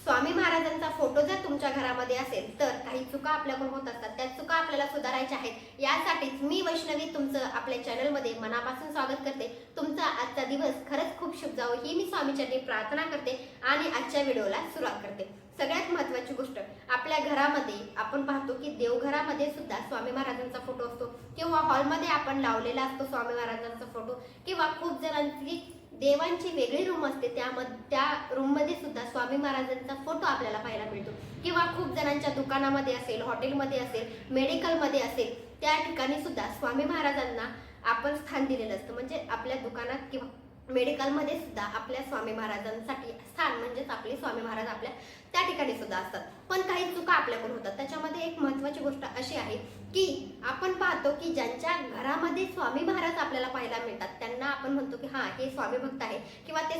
स्वामी महाराजांचा फोटो जर तुमच्या घरामध्ये असेल तर काही चुका आपल्याकडून होत असतात, त्या चुका आपल्याला सुधारायच्या आहेत। यासाठीच मी वैष्णवी तुमचं आपल्या चॅनलमध्ये मनापासून स्वागत करते। तुमचा आजचा दिवस खरंच खूप शुभ जावो ही मी स्वामीचरणी प्रार्थना करते आणि आजच्या व्हिडिओला सुरुवात करते। सगळ्यात महत्त्वाची गोष्ट, आपल्या घरामध्ये आपण पाहतो की देवघरामध्ये सुद्धा स्वामी महाराजांचा फोटो असतो किंवा हॉलमध्ये आपण लावलेला असतो स्वामी महाराजांचा फोटो, किंवा खूप जणांची देवांची वेगळी रूम असते त्या रूम मध्ये सुद्धा स्वामी महाराजांचा फोटो आपल्याला पाहायला मिळतो, किंवा खूप जणांच्या दुकानामध्ये असेल, हॉटेलमध्ये असेल, मेडिकलमध्ये असेल, त्या ठिकाणी सुद्धा स्वामी महाराजांना आपण स्थान दिलेलं असतं। म्हणजे आपल्या दुकानात किंवा मेडिकलमध्ये सुद्धा आपल्या स्वामी महाराजांसाठी स्थान म्हणजेच आपले स्वामी महाराज आपल्या त्या ठिकाणी सुद्धा असतात। पण काही चुका आपल्याकडून होतात। त्याच्यामध्ये एक महत्त्वाची गोष्ट अशी आहे की आपण पाहतो की ज्यांच्या घरामध्ये स्वामी महाराज आपल्याला पाहायला मिळतात त्यांना आपण म्हणतो की हा हे स्वामी भक्त आहे किंवा ते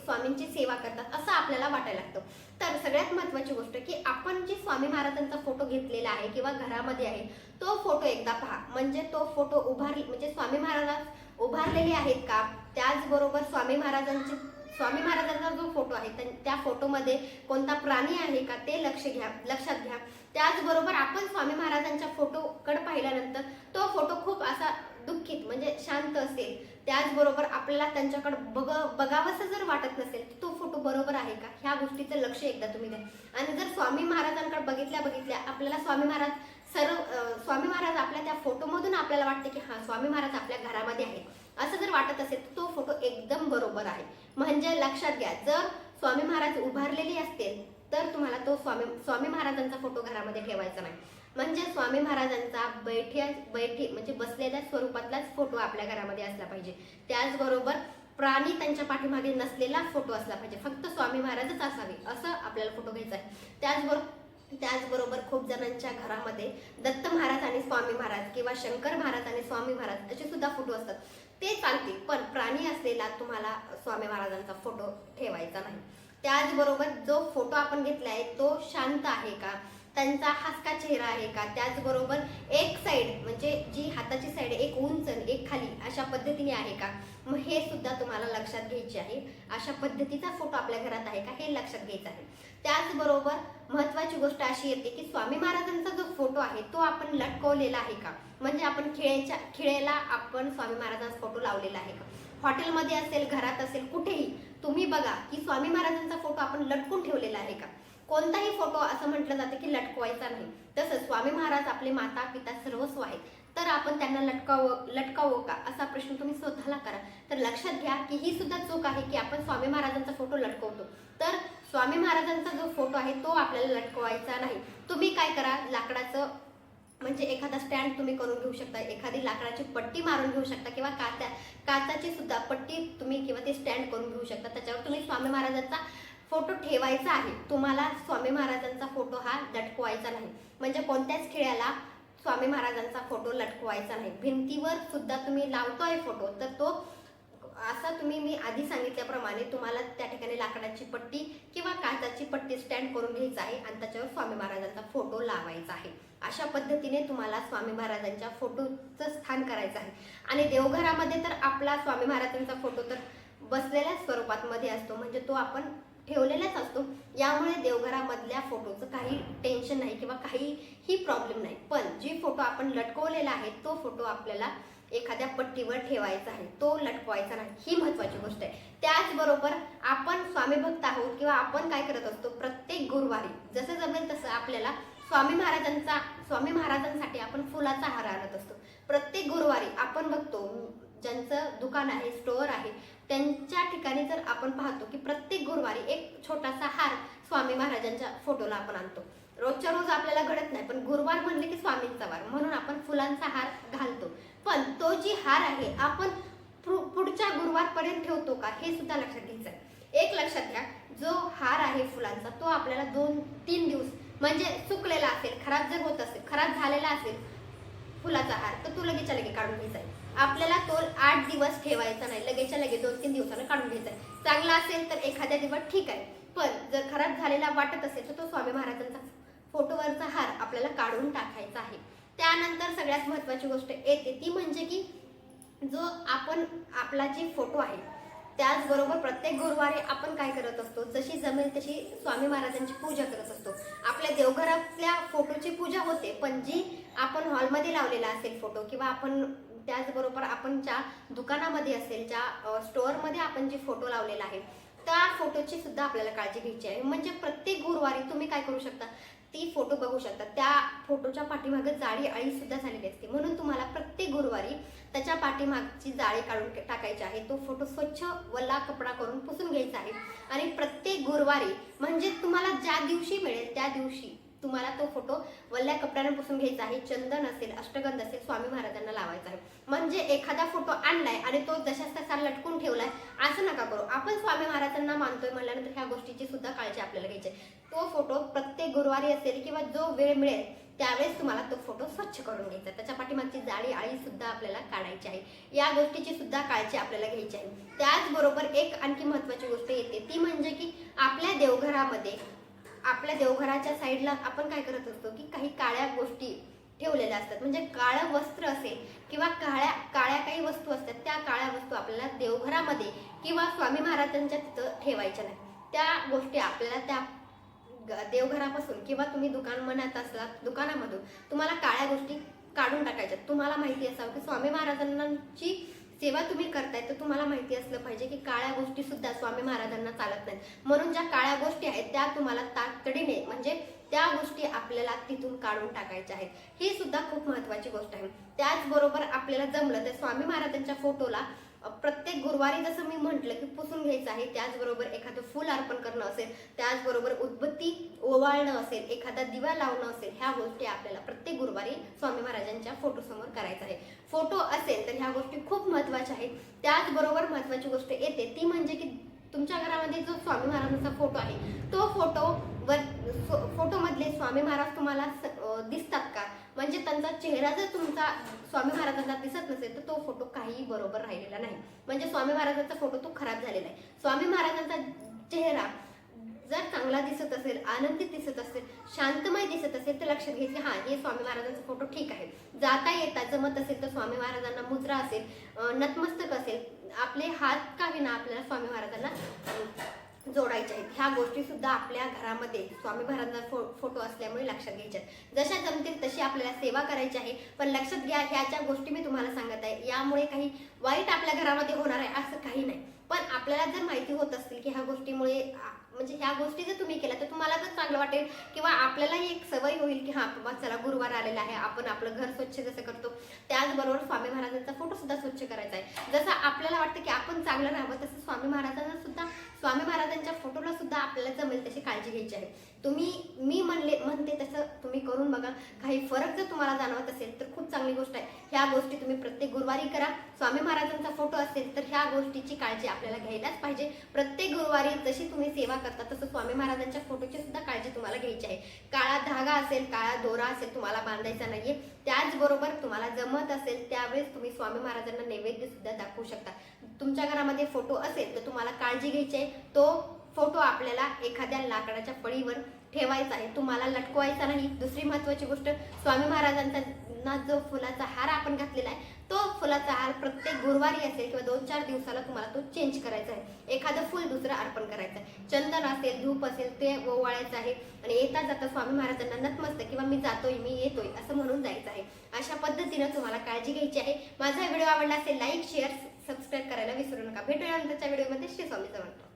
स्वामींची सेवा करतात असं आपल्याला वाटायला लागतं। तर सगळ्यात महत्त्वाची गोष्ट की आपण जे स्वामी महाराजांचा फोटो घेतलेला आहे किंवा घरामध्ये आहे तो फोटो एकदा पहा, म्हणजे तो फोटो म्हणजे स्वामी महाराज उभारलेले आहेत का, त्याचबरोबर स्वामी महाराजांचा जो फोटो आहे त्या फोटोमध्ये कोणता प्राणी आहे का ते लक्षात घ्या। त्याचबरोबर आपण स्वामी महाराजांच्या फोटोकडे पाहिल्यानंतर तो फोटो खूप असा दुःखित म्हणजे शांत असेल, त्याचबरोबर आपल्याला त्यांच्याकडे बघावंसं जर वाटत नसेल तो फोटो बरोबर आहे का, ह्या गोष्टीचं लक्ष एकदा तुम्ही द्या। आणि जर स्वामी महाराजांकडे बघितल्या आपल्याला स्वामी महाराज आपल्या त्या फोटोमधून आपल्याला वाटते की हा स्वामी महाराज आपल्या घरामध्ये आहे असं जर वाटत असेल तर तो फोटो एकदम बरोबर आहे। म्हणजे लक्षात घ्या, जर स्वामी महाराज उभारलेले असतील तर तुम्हाला तो स्वामी महाराजांचा फोटो घरामध्ये ठेवायचा नाही। म्हणजे स्वामी महाराजांचा बैठी म्हणजे बसलेल्या स्वरूपातलाच फोटो आपल्या घरामध्ये असला पाहिजे। त्याचबरोबर प्राणी त्यांच्या पाठीमागे नसलेला फोटो असला पाहिजे, फक्त स्वामी महाराजच असावे असं आपल्याला फोटो घ्यायचा आहे। त्याचबरोबर खूप जणांच्या घरामध्ये दत्त महाराज आणि स्वामी महाराज किंवा शंकर महाराज आणि स्वामी महाराज असे सुद्धा फोटो असतात, ते चालतील, पण प्राणी असलेला तुम्हाला स्वामी महाराजांचा फोटो ठेवायचा नाही। त्याचबरोबर जो फोटो आपण घेतला आहे तो शांत आहे का, त्यांचा हसका चेहरा आहे का, त्याचबरोबर एक साइड म्हणजे जी हाताची साइड एक उंच एक खाली अशा पद्धतीने आहे का, मग हे सुद्धा तुम्हाला लक्षात घ्यायचे आहे। अशा पद्धतीचा फोटो आपल्या घरात आहे का हे लक्षात घ्यायचं आहे। त्याचबरोबर महत्त्वाची गोष्ट अशी येते की स्वामी महाराजांचा जो फोटो आहे तो आपण लटकवलेला आहे का, म्हणजे आपण खिळ्याला आपण स्वामी महाराजांचा फोटो लावलेला आहे का। हॉटेलमध्ये असेल, घरात असेल, कुठेही तुम्ही बघा की स्वामी महाराजांचा फोटो आपण लटकून ठेवलेला आहे का। कोणताही फोटो असं म्हटलं जातं की लटकवायचा नाही, तसंच स्वामी महाराज आपले माता पिता सर्वस्व आहेत, तर आपण त्यांना लटकावं का असा प्रश्न तुम्ही स्वतःला करा। तर लक्षात घ्या की ही सुद्धा चूक आहे की आपण स्वामी महाराजांचा फोटो लटकवतो, तर स्वामी महाराजांचा जो फोटो आहे तो आपल्याला लटकवायचा नाही। तुम्ही काय करा, लाकडाचं म्हणजे एखादा स्टँड तुम्ही करून घेऊ शकता, एखादी लाकडाची पट्टी मारून घेऊ शकता, किंवा काचाची सुद्धा पट्टी तुम्ही किंवा ते स्टँड करून घेऊ शकता, त्याच्यावर तुम्ही स्वामी महाराजांचा फोटो ठेवायचा आहे। तुम्हाला स्वामी महाराजांचा फोटो हा लटकवायचा नाही, म्हणजे कोणत्याच खिळ्याला स्वामी महाराजांचा फोटो लटकवायचा नाही। भिंतीवर सुद्धा तुम्ही लावतोय फोटो तर तो असा मी आधी सांगितल्याप्रमाणे तुम्हाला त्या ठिकाणी लाकडाची पट्टी किंवा काचाची पट्टी स्टँड करून घ्यायचा आहे आणि त्याच्यावर स्वामी महाराजांचा फोटो लावायचा आहे। अशा पद्धतीने तुम्हाला स्वामी महाराजांच्या फोटोचं स्थान करायचं आहे। आणि देवघरामध्ये तर आपला स्वामी महाराजांचा फोटो तर बसलेल्या स्वरूपात मध्ये असतो, म्हणजे तो आपण ठेवलेलाच असतो, यामुळे देवघरामधल्या फोटोचं काही टेन्शन नाही किंवा काहीही प्रॉब्लेम नाही। पण जी फोटो आपण लटकवलेला आहे तो फोटो आपल्याला एखाद्या पट्टीवर ठेवायचा आहे, तो लटकवायचा नाही, ही महत्त्वाची गोष्ट आहे। त्याचबरोबर आपण स्वामी भक्त आहोत किंवा आपण काय करत असतो, प्रत्येक गुरुवारी जसं जमेल तसं आपल्याला स्वामी महाराजांसाठी आपण फुलाचा हार आणत असतो। प्रत्येक गुरुवारी आपण बघतो ज्यांचं दुकान आहे, स्टोअर आहे, त्यांच्या ठिकाणी जर आपण पाहतो की प्रत्येक गुरुवारी एक छोटासा हार स्वामी महाराजांच्या फोटोला आपण आणतो। रोजच्या रोज आपल्याला घडत नाही, पण गुरुवार म्हणले की स्वामींचा वार म्हणून आपण फुलांचा हार घालतो। पण तो जी हार आहे आपण पुढच्या गुरुवारपर्यंत ठेवतो का हे सुद्धा लक्षात घ्यायचं आहे। एक लक्षात घ्या, जो हार आहे फुलांचा तो आपल्याला 2-3 दिवस म्हणजे चुकलेला असेल, खराब जर होत असेल, खराब झालेला असेल फुलाचा हार, तर तो लगेचच्या लगे काढून घ्यायचा आहे। आपल्याला तो 8 दिवस ठेवायचा नाही, लगेचच्या लगे 2-3 दिवसानं काढून घ्यायचा आहे। चांगला असेल तर एखाद्या दिवस ठीक आहे, पण जर खराब झालेला वाटत असेल तर तो स्वामी महाराजांचा फोटोवरचा हार आपल्याला काढून टाकायचा आहे। त्यानंतर सगळ्यात महत्त्वाची गोष्ट येते ती म्हणजे की जो आपला जी फोटो आहे त्याचबरोबर प्रत्येक गुरुवारी आपण काय करत असतो, जशी जमेल तशी स्वामी महाराजांची पूजा करत असतो. आपल्या देवघरातल्या फोटोची पूजा होते, पण जी आपण हॉलमध्ये लावलेला असेल फोटो किंवा आपण त्याचबरोबर आपण ज्या दुकानामध्ये असेल, ज्या स्टोअरमध्ये आपण जे फोटो लावलेला आहे त्या फोटोची सुद्धा आपल्याला काळजी घ्यायची आहे. म्हणजे प्रत्येक गुरुवारी तुम्ही काय करू शकता, ती फोटो बघू शकता. त्या फोटोच्या पाठीमागे जाळी अळी सुद्धा झालेली असते, म्हणून तुम्हाला प्रत्येक गुरुवारी त्याच्या पाठीमागची जाळी काढून टाकायची आहे. तो फोटो स्वच्छ वल्ला कपडा करून पुसून घ्यायचा आहे आणि प्रत्येक गुरुवारी म्हणजे तुम्हाला ज्या दिवशी मिळेल त्या दिवशी तुम्हाला तो फोटो वल्ल्या कपड्याने पुसून घ्यायचा आहे. चंदन असेल, अष्टगंध असेल, स्वामी महाराजांना लावायचा आहे. म्हणजे एखादा फोटो आणलाय आणि तो जशाच तसा लटकून ठेवलाय असं नका करू. आपण स्वामी महाराजांना मानतोय म्हणल्यानंतर ह्या गोष्टीची सुद्धा काळजी आपल्याला घ्यायची आहे. तो फोटो प्रत्येक गुरुवारी असेल किंवा जो वेळ मिळेल त्यावेळेस तुम्हाला तो फोटो स्वच्छ करून घ्यायचा. त्याच्या पाठीमागची जाळी आळी सुद्धा आपल्याला काढायची आहे. या गोष्टीची सुद्धा काळजी आपल्याला घ्यायची आहे. त्याचबरोबर एक आणखी महत्वाची गोष्ट येते, ती म्हणजे की आपल्या देवघरामध्ये, आपल्या देवघराच्या साईडला आपण काय करत असतो की काही काळ्या गोष्टी ठेवलेल्या असतात. म्हणजे काळं वस्त्र असेल किंवा काळ्या काही वस्तू असतात, त्या काळ्या वस्तू आपल्याला देवघरामध्ये किंवा स्वामी महाराजांच्या तिथं ठेवायच्या नाही. त्या गोष्टी आपल्याला त्या देवघरापासून किंवा तुम्ही दुकान म्हणत असलात दुकानामधून तुम्हाला काळ्या गोष्टी काढून टाकायच्या. तुम्हाला माहिती असावं की स्वामी महाराजांची सेवा तुम्ही करताय, तर तुम्हाला माहिती असलं पाहिजे की काळ्या गोष्टी सुद्धा स्वामी महाराजांना चालत नाहीत. म्हणून ज्या काळ्या गोष्टी आहेत त्या तुम्हाला तातडीने म्हणजे त्या गोष्टी आपल्याला तिथून काढून टाकायच्या आहेत. ही सुद्धा खूप महत्वाची गोष्ट आहे. त्याचबरोबर आपल्याला जमलं तर स्वामी महाराजांच्या फोटोला प्रत्येक गुरुवारी जसं मी म्हटलं की पुसून घ्यायचं आहे. त्याचबरोबर एखादं फूल अर्पण करणं असेल, त्याचबरोबर उदबत्ती ओवाळणं असेल, एखादा दिवा लावणं असेल, ह्या गोष्टी आपल्याला प्रत्येक गुरुवारी स्वामी महाराजांच्या फोटो समोर करायचं आहे. फोटो असेल तर ह्या गोष्टी खूप महत्वाच्या आहेत. त्याचबरोबर महत्वाची गोष्ट येते ती म्हणजे की तुमच्या घरामध्ये जो स्वामी महाराजांचा फोटो आहे तो फोटो मधले स्वामी महाराज तुम्हाला दिसतात का, म्हणजे त्यांचा चेहरा जर तुमचा स्वामी महाराजांना दिसत नसेल तर तो फोटो काही बरोबर राहिलेला नाही. म्हणजे स्वामी महाराजांचा फोटो तो खराब झालेला आहे. स्वामी महाराजांचा चेहरा जर चांगला दिसत असेल, आनंदित दिसत असेल, शांतमय दिसत असेल तर लक्षात घ्यायचे हा हे स्वामी महाराजांचा फोटो ठीक आहे. जाता येता जमत असेल तर स्वामी महाराजांना मुद्रा असेल, नतमस्तक असेल, आपले हात का विना आपल्याला स्वामी महाराजांना जोडायचे आहेत. ह्या गोष्टी सुद्धा आपल्या घरामध्ये स्वामी महाराजांचा फोटो असल्यामुळे लक्षात घ्यायच्या आहेत. जशा जमतील तशी आपल्याला सेवा करायची आहे. पण लक्षात घ्या, ह्या ज्या गोष्टी मी तुम्हाला सांगत आहे यामुळे काही वाईट आपल्या घरामध्ये होणार आहे असं काही नाही. पण आपल्याला जर माहिती होत असतील की ह्या गोष्टीमुळे म्हणजे ह्या गोष्टी जर तुम्ही केल्या तर तुम्हाला जर चांगलं वाटेल किंवा आपल्यालाही एक सवय होईल की हा बाबा चला गुरुवार आलेला आहे, आपण आपलं घर स्वच्छ जसं करतो त्याचबरोबर स्वामी महाराजांचा फोटो सुद्धा स्वच्छ करायचा आहे. जसं आपल्याला वाटतं की आपण चांगलं राहावं तसं स्वामी महाराजांच्या फोटोला सुद्धा आपल्याला जमेल तशी काळजी घ्यायची आहे. मी म्हणते तसं तुम्ही करून बघा. काही फरक जर तुम्हाला जाणवत असेल तर खूप चांगली गोष्ट आहे. ह्या गोष्टी तुम्ही प्रत्येक गुरुवारी करा. स्वामी महाराजांचा फोटो असेल तर ह्या गोष्टीची काळजी आपल्याला घ्यायलाच पाहिजे. प्रत्येक गुरुवारी जशी तुम्ही सेवा करता तसं स्वामी महाराजांच्या फोटोची सुद्धा काळजी तुम्हाला घ्यायची आहे. काळा धागा असेल, काळा दोरा असेल तुम्हाला बांधायचा नाहीये. त्याचबरोबर तुम्हाला जमत असेल त्यावेळेस तुम्ही स्वामी महाराजांना नैवेद्य सुद्धा दाखवू शकता. तुमच्या घरामध्ये फोटो असेल तर तुम्हाला काळजी घ्यायची आहे. तो फोटो आपल्याला एखाद्या लाकडाच्या फळीवर ठेवायचा आहे, तुम्हाला लटकवायचा नाही. दुसरी महत्वाची गोष्ट, स्वामी महाराजांचा जो फुलाचा हार आपण घातलेला आहे तो फुलाचा हार प्रत्येक गुरुवारी असेल किंवा 2-4 दिवसाला तुम्हाला तो चेंज करायचा आहे. एखादं फुल दुसरं अर्पण करायचं आहे. चंदन असेल, धूप असेल ते ओवाळायचं आहे आणि येता जाता स्वामी महाराजांना नतमस्तक किंवा मी जातोय, मी येतोय असं म्हणून जायचं आहे. अशा पद्धतीनं तुम्हाला काळजी घ्यायची आहे. माझा व्हिडिओ आवडला असेल लाईक, शेअर, सबस्क्राईब करायला विसरू नका. भेटूया नंतरच्या व्हिडिओमध्ये. श्री स्वामी समर्थ.